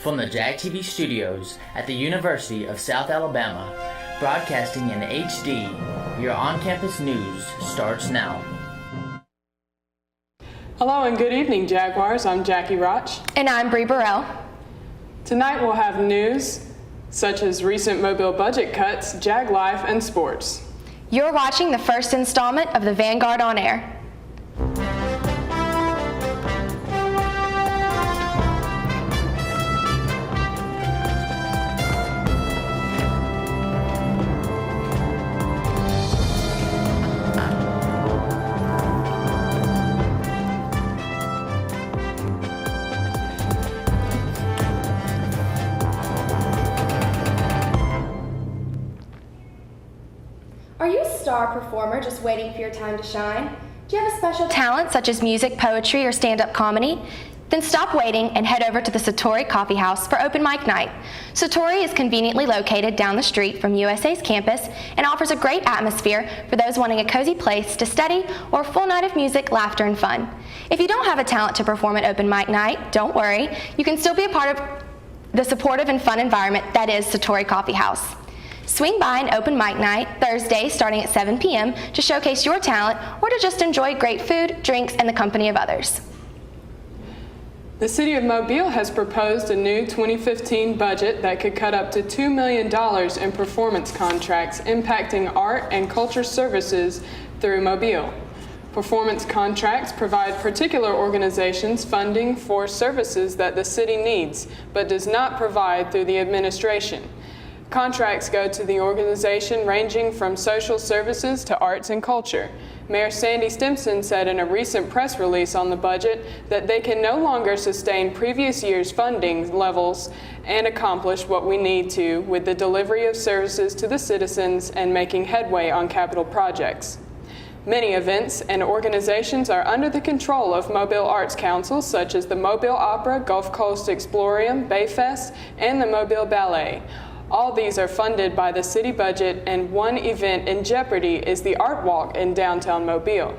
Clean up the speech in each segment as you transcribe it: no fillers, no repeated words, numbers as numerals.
from the JAG TV studios at the University of South Alabama, broadcasting in HD. Your on-campus news starts now. Hello and good evening, Jaguars. I'm Jackie Roch. And I'm Bree Burrell. Tonight we'll have news such as recent Mobile budget cuts, Jag Life, and sports. You're watching the first installment of the Vanguard On Air. Are you a star performer just waiting for your time to shine? Do you have a special Talent such as music, poetry, or stand-up comedy? Then stop waiting and head over to the Satori Coffee House for open mic night. Satori is conveniently located down the street from USA's campus and offers a great atmosphere for those wanting a cozy place to study or a full night of music, laughter, and fun. If you don't have a talent to perform at open mic night, don't worry. You can still be a part of the supportive and fun environment that is Satori Coffee House. Swing by an open mic night Thursday starting at 7 p.m. to showcase your talent or to just enjoy great food, drinks, and the company of others. The City of Mobile has proposed a new 2015 budget that could cut up to $2 million in performance contracts impacting art and culture services through Mobile. Performance contracts provide particular organizations funding for services that the city needs, but does not provide through the administration. Contracts go to the organization ranging from social services to arts and culture. Mayor Sandy Stimson said in a recent press release on the budget that they can no longer sustain previous year's funding levels and accomplish what we need to with the delivery of services to the citizens and making headway on capital projects. Many events and organizations are under the control of Mobile Arts Councils such as the Mobile Opera, Gulf Coast Explorium, Bayfest, and the Mobile Ballet. All these are funded by the city budget, and one event in jeopardy is the Art Walk in downtown Mobile.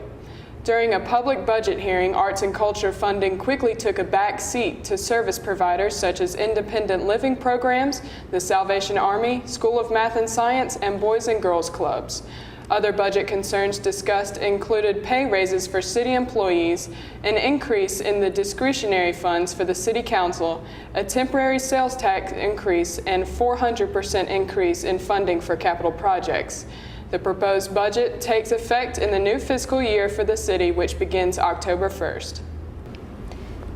During a public budget hearing, arts and culture funding quickly took a back seat to service providers such as independent living programs, the Salvation Army, School of Math and Science, and Boys and Girls Clubs. Other budget concerns discussed included pay raises for city employees, an increase in the discretionary funds for the city council, a temporary sales tax increase, and 400% increase in funding for capital projects. The proposed budget takes effect in the new fiscal year for the city, which begins October 1st.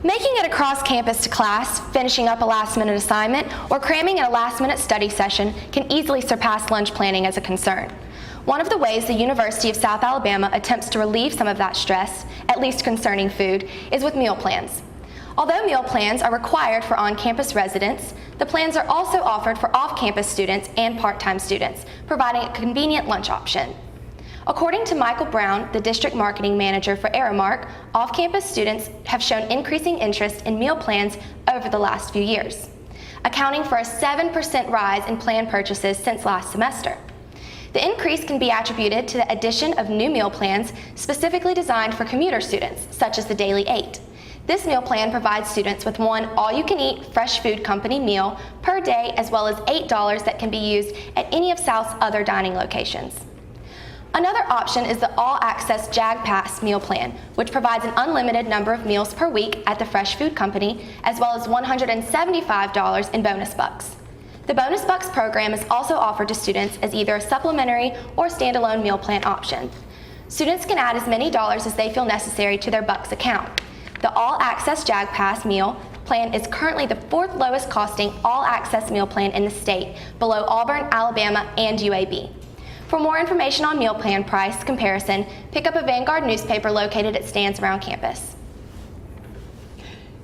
Making it across campus to class, finishing up a last-minute assignment, or cramming in a last-minute study session can easily surpass lunch planning as a concern. One of the ways the University of South Alabama attempts to relieve some of that stress, at least concerning food, is with meal plans. Although meal plans are required for on-campus residents, the plans are also offered for off-campus students and part-time students, providing a convenient lunch option. According to Michael Brown, the district marketing manager for Aramark, off-campus students have shown increasing interest in meal plans over the last few years, accounting for a 7% rise in plan purchases since last semester. The increase can be attributed to the addition of new meal plans specifically designed for commuter students, such as the Daily 8. This meal plan provides students with one all-you-can-eat fresh food company meal per day, as well as $8 that can be used at any of South's other dining locations. Another option is the all-access Jag Pass meal plan, which provides an unlimited number of meals per week at the fresh food company, as well as $175 in bonus bucks. The Bonus Bucks program is also offered to students as either a supplementary or standalone meal plan option. Students can add as many dollars as they feel necessary to their Bucks account. The All-Access Jag Pass meal plan is currently the fourth lowest costing all-access meal plan in the state, below Auburn, Alabama, and UAB. For more information on meal plan price comparison, pick up a Vanguard newspaper located at stands around campus.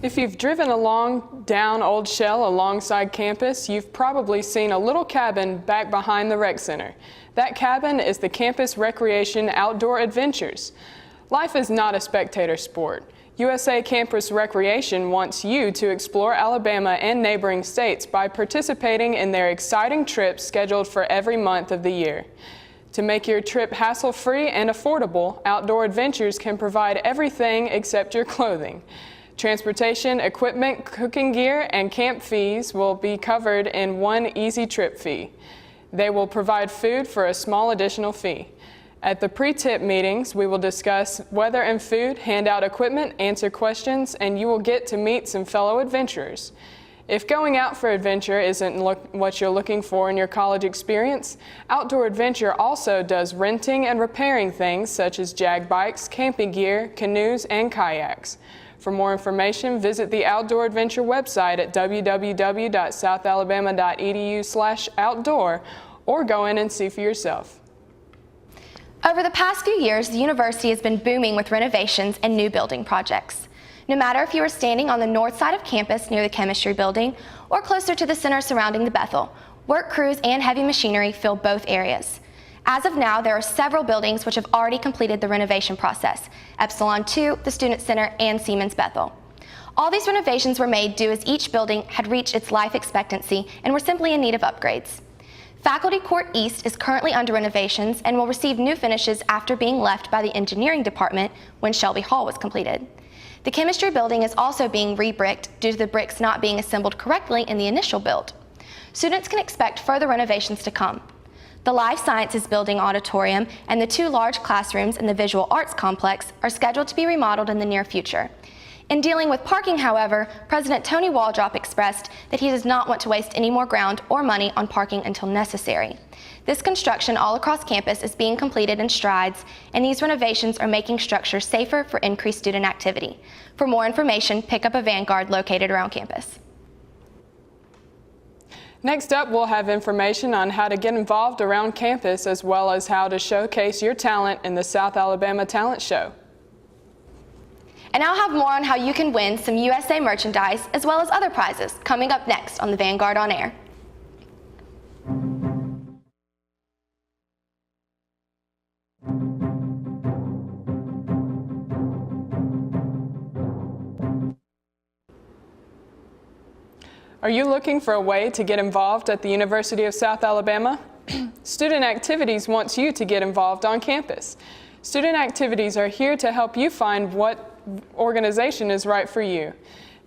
If you've driven along down Old Shell alongside campus, you've probably seen a little cabin back behind the rec center. That cabin is the Campus Recreation Outdoor Adventures. Life is not a spectator sport. USA Campus Recreation wants you to explore Alabama and neighboring states by participating in their exciting trips scheduled for every month of the year. To make your trip hassle-free and affordable, Outdoor Adventures can provide everything except your clothing. Transportation, equipment, cooking gear, and camp fees will be covered in one easy trip fee. They will provide food for a small additional fee. At the pre-tip meetings, we will discuss weather and food, hand out equipment, answer questions, and you will get to meet some fellow adventurers. If going out for adventure isn't what you're looking for in your college experience, Outdoor Adventure also does renting and repairing things such as jag bikes, camping gear, canoes, and kayaks. For more information, visit the Outdoor Adventure website at www.southalabama.edu/outdoor or go in and see for yourself. Over the past few years, the university has been booming with renovations and new building projects. No matter if you are standing on the north side of campus near the chemistry building or closer to the center surrounding the Bethel, work crews and heavy machinery fill both areas. As of now, there are several buildings which have already completed the renovation process: Epsilon 2, the Student Center, and Siemens Bethel. All these renovations were made due as each building had reached its life expectancy and were simply in need of upgrades. Faculty Court East is currently under renovations and will receive new finishes after being left by the engineering department when Shelby Hall was completed. The chemistry building is also being re-bricked due to the bricks not being assembled correctly in the initial build. Students can expect further renovations to come. The Life Sciences Building auditorium and the 2 large classrooms in the Visual Arts Complex are scheduled to be remodeled in the near future. In dealing with parking, however, President Tony Waldrop expressed that he does not want to waste any more ground or money on parking until necessary. This construction all across campus is being completed in strides, and these renovations are making structures safer for increased student activity. For more information, pick up a Vanguard located around campus. Next up, we'll have information on how to get involved around campus as well as how to showcase your talent in the South Alabama Talent Show. And I'll have more on how you can win some USA merchandise as well as other prizes coming up next on the Vanguard On Air. Are you looking for a way to get involved at the University of South Alabama? Student Activities wants you to get involved on campus. Student Activities are here to help you find what organization is right for you.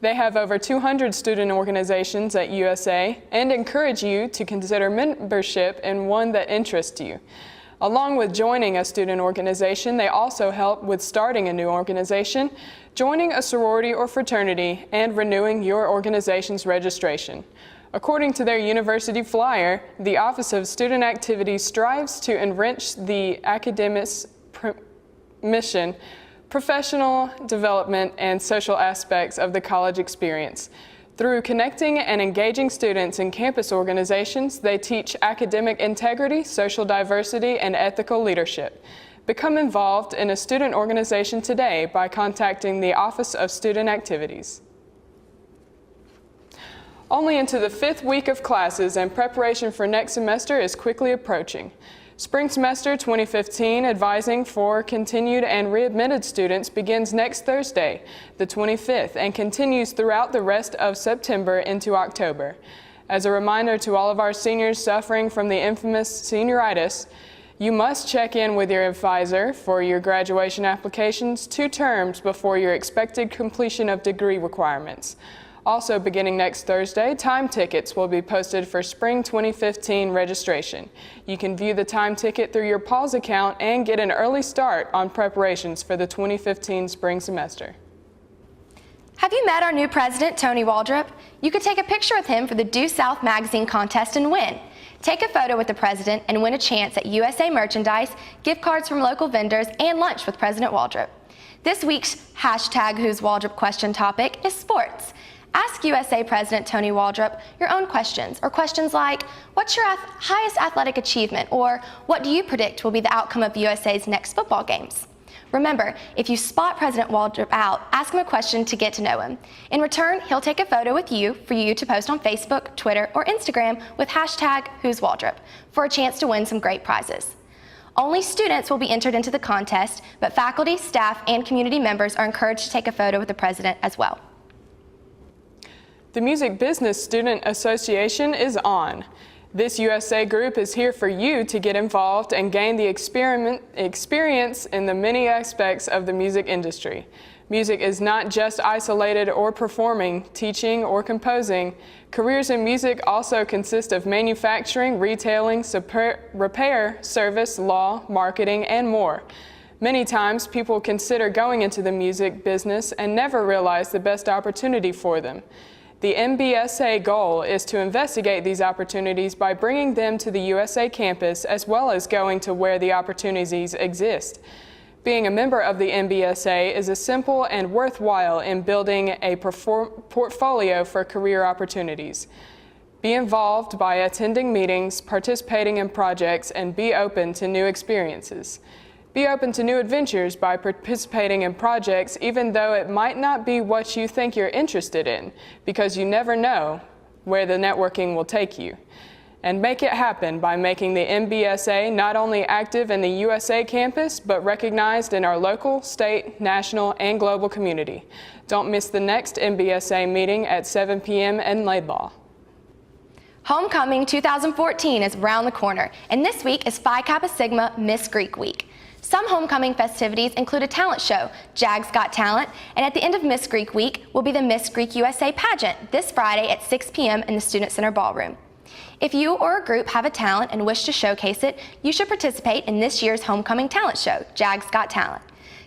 They have over 200 student organizations at USA and encourage you to consider membership in one that interests you. Along with joining a student organization, they also help with starting a new organization, joining a sorority or fraternity, and renewing your organization's registration. According to their university flyer, the Office of Student Activities strives to enrich the academic's mission, professional development, and social aspects of the college experience. Through connecting and engaging students in campus organizations, they teach academic integrity, social diversity, and ethical leadership. Become involved in a student organization today by contacting the Office of Student Activities. Only into the 5th week of classes, and preparation for next semester is quickly approaching. Spring semester 2015 advising for continued and readmitted students begins next Thursday, the 25th, and continues throughout the rest of September into October. As a reminder to all of our seniors suffering from the infamous senioritis, you must check in with your advisor for your graduation applications 2 terms before your expected completion of degree requirements. Also, beginning next Thursday, time tickets will be posted for Spring 2015 registration. You can view the time ticket through your PAWS account and get an early start on preparations for the 2015 spring semester. Have you met our new president, Tony Waldrop? You could take a picture with him for the Due South magazine contest and win. Take a photo with the president and win a chance at USA merchandise, gift cards from local vendors, and lunch with President Waldrop. This week's #Who'sWaldrop question topic is sports. Ask USA President Tony Waldrop your own questions, or questions like, what's your highest athletic achievement, or what do you predict will be the outcome of USA's next football games? Remember, if you spot President Waldrop out, ask him a question to get to know him. In return, he'll take a photo with you for you to post on Facebook, Twitter, or Instagram with #Who'sWaldrop for a chance to win some great prizes. Only students will be entered into the contest, but faculty, staff, and community members are encouraged to take a photo with the president as well. The Music Business Student Association is on. This USA group is here for you to get involved and gain the experience in the many aspects of the music industry. Music is not just isolated or performing, teaching, or composing. Careers in music also consist of manufacturing, retailing, repair, service, law, marketing, and more. Many times, people consider going into the music business and never realize the best opportunity for them. The MBSA goal is to investigate these opportunities by bringing them to the USA campus as well as going to where the opportunities exist. Being a member of the MBSA is a simple and worthwhile in building a portfolio for career opportunities. Be involved by attending meetings, participating in projects, and be open to new experiences. Be open to new adventures by participating in projects even though it might not be what you think you're interested in, because you never know where the networking will take you. And make it happen by making the MBSA not only active in the USA campus, but recognized in our local, state, national, and global community. Don't miss the next MBSA meeting at 7 p.m. in Laidlaw. Homecoming 2014 is around the corner, and this week is Phi Kappa Sigma Miss Greek Week. Some homecoming festivities include a talent show, Jags Got Talent, and at the end of Miss Greek Week will be the Miss Greek USA pageant this Friday at 6 p.m. in the Student Center Ballroom. If you or a group have a talent and wish to showcase it, you should participate in this year's homecoming talent show, Jags Got Talent.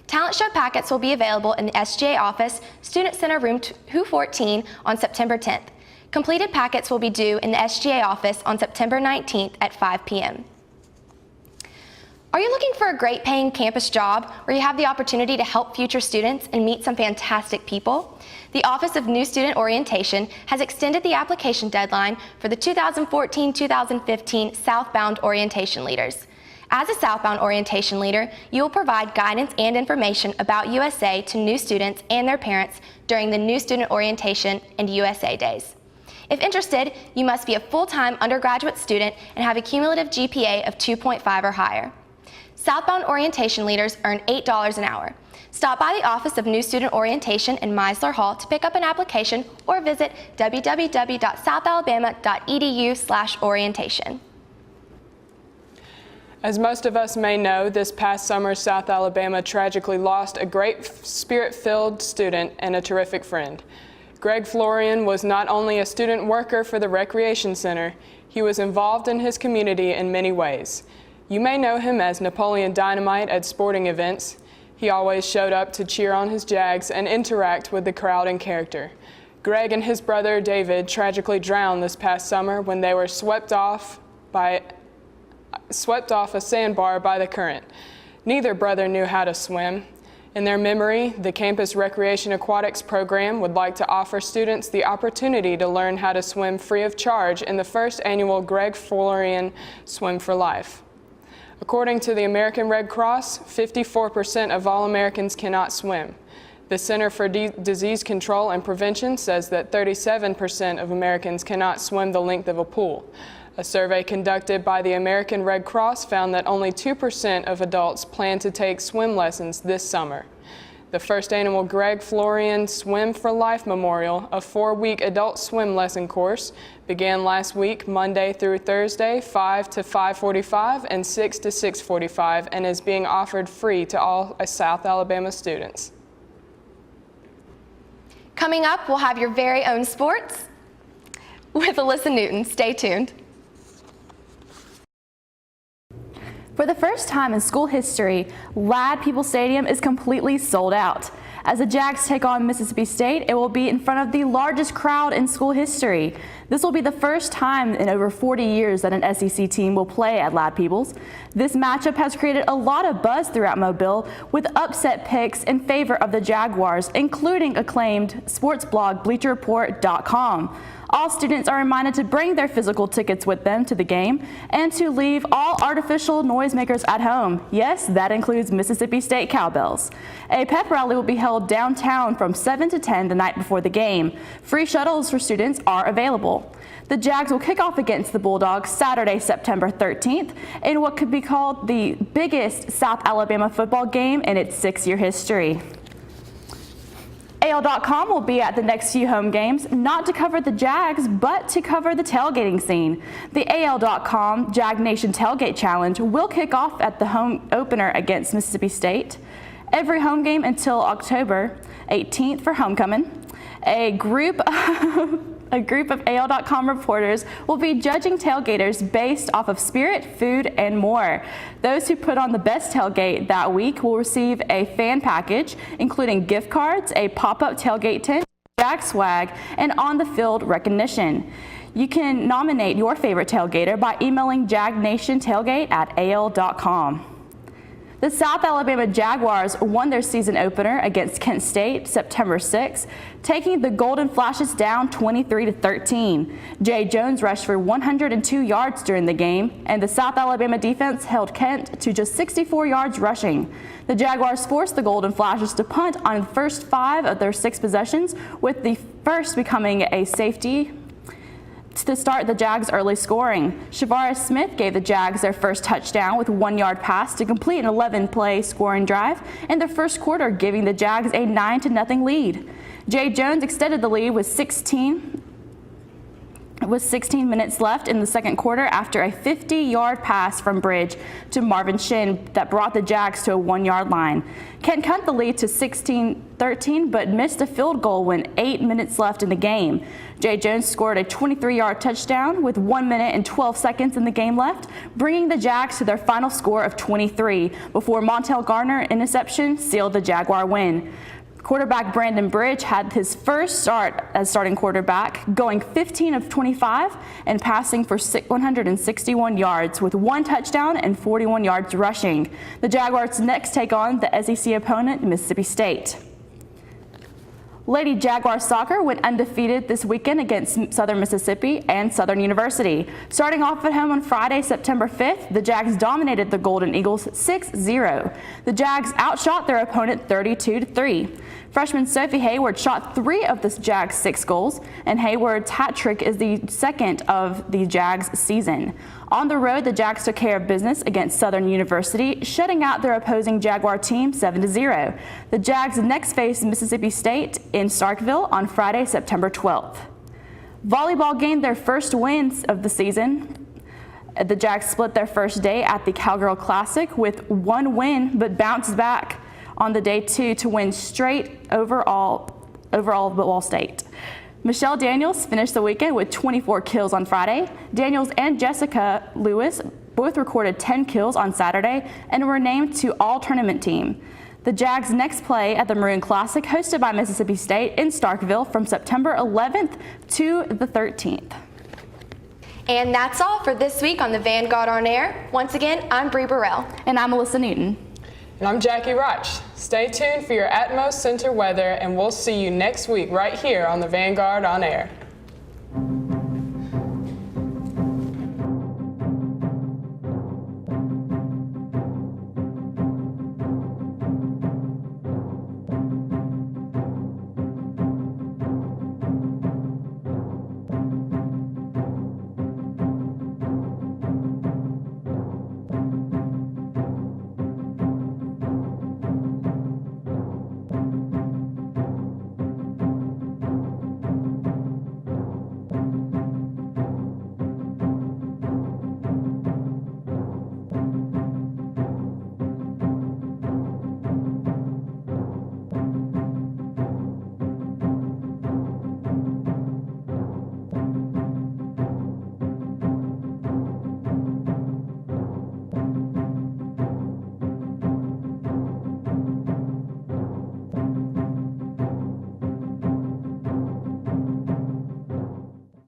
Talent show packets will be available in the SGA office, Student Center Room 214 on September 10th. Completed packets will be due in the SGA office on September 19th at 5 p.m. Are you looking for a great paying campus job where you have the opportunity to help future students and meet some fantastic people? The Office of New Student Orientation has extended the application deadline for the 2014-2015 Southbound Orientation Leaders. As a Southbound Orientation Leader, you will provide guidance and information about USA to new students and their parents during the New Student Orientation and USA Days. If interested, you must be a full-time undergraduate student and have a cumulative GPA of 2.5 or higher. Southbound Orientation Leaders earn $8 an hour. Stop by the Office of New Student Orientation in Meisler Hall to pick up an application or visit www.southalabama.edu/orientation. As most of us may know, this past summer, South Alabama tragically lost a great spirit-filled student and a terrific friend. Greg Florian was not only a student worker for the Recreation Center, he was involved in his community in many ways. You may know him as Napoleon Dynamite at sporting events. He always showed up to cheer on his Jags and interact with the crowd in character. Greg and his brother David tragically drowned this past summer when they were swept off a sandbar by the current. Neither brother knew how to swim. In their memory, the Campus Recreation Aquatics program would like to offer students the opportunity to learn how to swim free of charge in the first annual Greg Florian Swim for Life. According to the American Red Cross, 54% of all Americans cannot swim. The Center for Disease Control and Prevention says that 37% of Americans cannot swim the length of a pool. A survey conducted by the American Red Cross found that only 2% of adults plan to take swim lessons this summer. The first annual Greg Florian Swim for Life Memorial, a 4-week adult swim lesson course, began last week, Monday through Thursday, 5 to 5:45 and 6 to 6:45, and is being offered free to all South Alabama students. Coming up, we'll have your very own sports with Alyssa Newton. Stay tuned. For the first time in school history, Ladd Peoples Stadium is completely sold out. As the Jags take on Mississippi State, it will be in front of the largest crowd in school history. This will be the first time in over 40 years that an SEC team will play at Ladd Peoples. This matchup has created a lot of buzz throughout Mobile, with upset picks in favor of the Jaguars, including acclaimed sports blog BleacherReport.com. All students are reminded to bring their physical tickets with them to the game and to leave all artificial noisemakers at home. Yes, that includes Mississippi State cowbells. A pep rally will be held downtown from 7 to 10 the night before the game. Free shuttles for students are available. The Jags will kick off against the Bulldogs Saturday, September 13th, in what could be called the biggest South Alabama football game in its 6-year history. AL.com will be at the next few home games, not to cover the Jags, but to cover the tailgating scene. The AL.com Jag Nation Tailgate Challenge will kick off at the home opener against Mississippi State. Every home game until October, 18th for homecoming. A group of AL.com reporters will be judging tailgaters based off of spirit, food, and more. Those who put on the best tailgate that week will receive a fan package, including gift cards, a pop-up tailgate tent, Jag swag, and on-the-field recognition. You can nominate your favorite tailgater by emailing jagnationtailgate@al.com. The South Alabama Jaguars won their season opener against Kent State September 6, taking the Golden Flashes down 23-13. Jay Jones rushed for 102 yards during the game, and the South Alabama defense held Kent to just 64 yards rushing. The Jaguars forced the Golden Flashes to punt on the first 5 of their 6 possessions, with the first becoming a safety to start the Jags' early scoring. Shavarius Smith gave the Jags their first touchdown with a 1-yard pass to complete an 11-play scoring drive in the first quarter, giving the Jags a 9-0 lead. Jay Jones extended the lead with 16 minutes left in the second quarter after a 50-yard pass from Bridge to Marvin Shin that brought the Jags to a 1-yard line. Kent cut the lead to 16-13 but missed a field goal when 8 minutes left in the game. Jay Jones scored a 23-yard touchdown with 1 minute and 12 seconds in the game left, bringing the Jags to their final score of 23 before Montel Garner interception sealed the Jaguar win. Quarterback Brandon Bridge had his first start as starting quarterback, going 15 of 25 and passing for 161 yards with 1 touchdown and 41 yards rushing. The Jaguars next take on the SEC opponent, Mississippi State. Lady Jaguar soccer went undefeated this weekend against Southern Mississippi and Southern University. Starting off at home on Friday, September 5th, the Jags dominated the Golden Eagles 6-0. The Jags outshot their opponent 32-3. Freshman Sophie Hayward shot 3 of the Jags' 6 goals, and Hayward's hat trick is the second of the Jags' season. On the road, the Jags took care of business against Southern University, shutting out their opposing Jaguar team 7-0. The Jags next face Mississippi State in Starkville on Friday, September 12th. Volleyball gained their first wins of the season. The Jags split their first day at the Cowgirl Classic with 1 win, but bounced back on the day 2 to win straight overall Ball State. Michelle Daniels finished the weekend with 24 kills on Friday. Daniels and Jessica Lewis both recorded 10 kills on Saturday and were named to all-tournament team. The Jags next play at the Maroon Classic, hosted by Mississippi State in Starkville from September 11th to the 13th. And that's all for this week on the Vanguard On Air. Once again, I'm Bree Burrell. And I'm Melissa Newton. And I'm Jackie Roch. Stay tuned for your Atmos Center weather, and we'll see you next week right here on the Vanguard On Air.